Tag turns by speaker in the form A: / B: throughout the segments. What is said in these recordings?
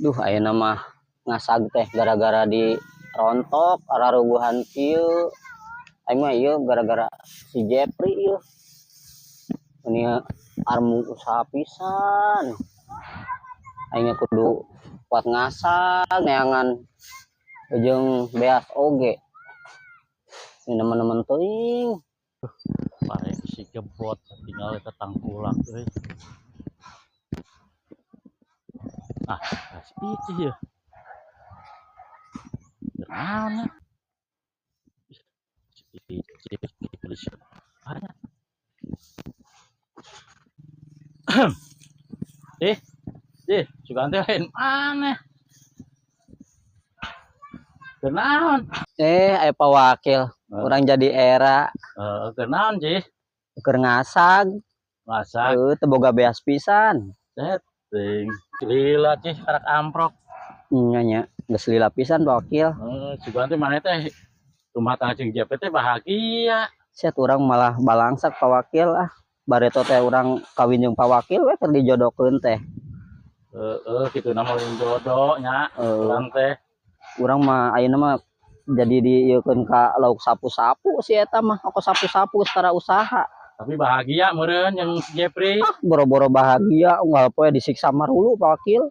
A: Duh, ayeuna mah ngasag teh gara-gara di rontok araruguhan kieu. Aing mah ieu gara-gara si Jepri ieu. Ini armu usaha pisan. Aing kudu kuat ngasag neangan jeung beas oge. Ini teman-teman teuing.
B: Pare si gebot tinggal ke tangkulak euy. Ah, itu ya. Naon ya? Sugante lain mana? Kenaon?
A: Aya pawakil. Urang jadi era.
B: Kenaon sih?
A: Keur ngasag.
B: Masak.
A: Teu boga beas pisan.
B: Setting. Lila sih karak amprok.
A: Nya geus lila pisan pawakil.
B: Sugante mana teh rumah tangga jeung JP teh bahagia.
A: Set urang malah balangsak pawakil ah. Bareto teh urang kawin jeung pawakil we keur dijodohkeun teh.
B: Kitu nama jodoh nya. Urang teh.
A: Urang mah ayeuna mah jadi dieukeun ka lauk sapu-sapu si eta mah oko sapu-sapu setara usaha.
B: Tapi bahagia meureun jeung Jepri.
A: Boro-boro bahagia unggal poe disiksa marulu pawakil.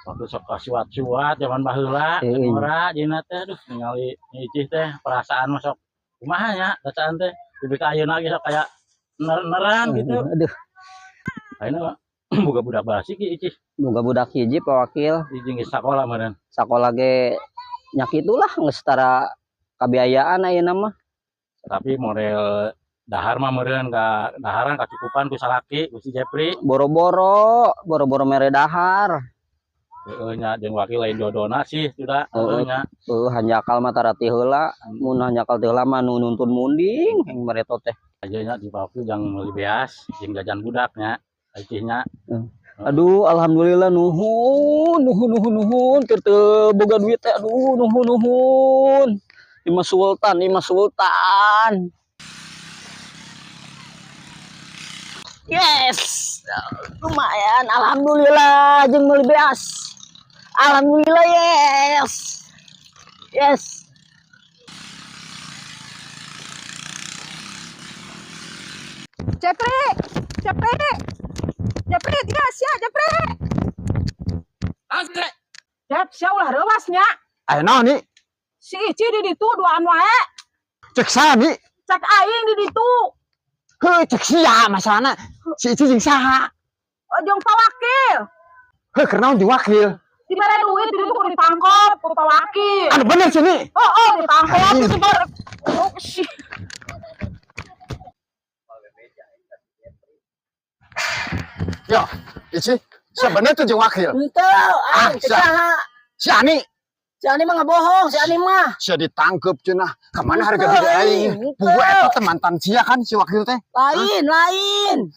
B: Waktu sok kasuat-suat zaman baheula ora dina teh aduh ningali icih teh perasaan mah sok kumaha nya bacaan teh tiba ka ayeuna ge sok kaya neran gitu.
A: Aduh.
B: Ayeuna boga budak basik icih.
A: Boga budak hiji pawakil.
B: Jeung sakola meureun.
A: Sakola ge nya kitulah geus setara kabiayaan ayeuna mah.
B: Tapi model dahar mah meureun ka daharan kacukupan ku salaki ku si Jepri.
A: Boro-boro mere dahar.
B: Nya jeung wakil lain jodohna sih sudah nya.
A: Hanjakal mah tarati heula, mun hanjakal teh heula mah nu nuntun munding yang mareto teh.
B: Ajeuna di wakil jang meuli beas jeung jajan budaknya. Icihnya.
A: Aduh, alhamdulillah nuhun keur teu boga duit teh. Aduh, nuhun. Imah Sultan. Yes. Lumayan, alhamdulillah jeung meuli beas. Alhamdulillah, yes.
C: Jepri, dia sia Jepri.
B: Asre.
C: Jep, sia ulah rewasnya.
D: Ayeuna ni
C: Si Ici di ditu duaan wae.
D: cek sani.
C: Cek aing di ditu.
D: Heuh cek sia masalahna. Si Ici jeung saha?
C: Jeung pawakil.
D: Heuh keur naon diwakil?
C: Dibere duit di ditu kudu ditangkep ku pawakil.
D: Anu bener sini.
C: Ditangkep itu bar. Oh, sih.
D: Yo, Ici, sebenarnya tuh jeung wakil.
A: Henteu,
D: saha? Si Ani.
A: Si Ani mah ngabohong, si Ani mah.
D: Sia ditangkep cenah. Ka mana harga gede aing? Pugu eta teh mantan sia kan si wakil teh.
A: Lain.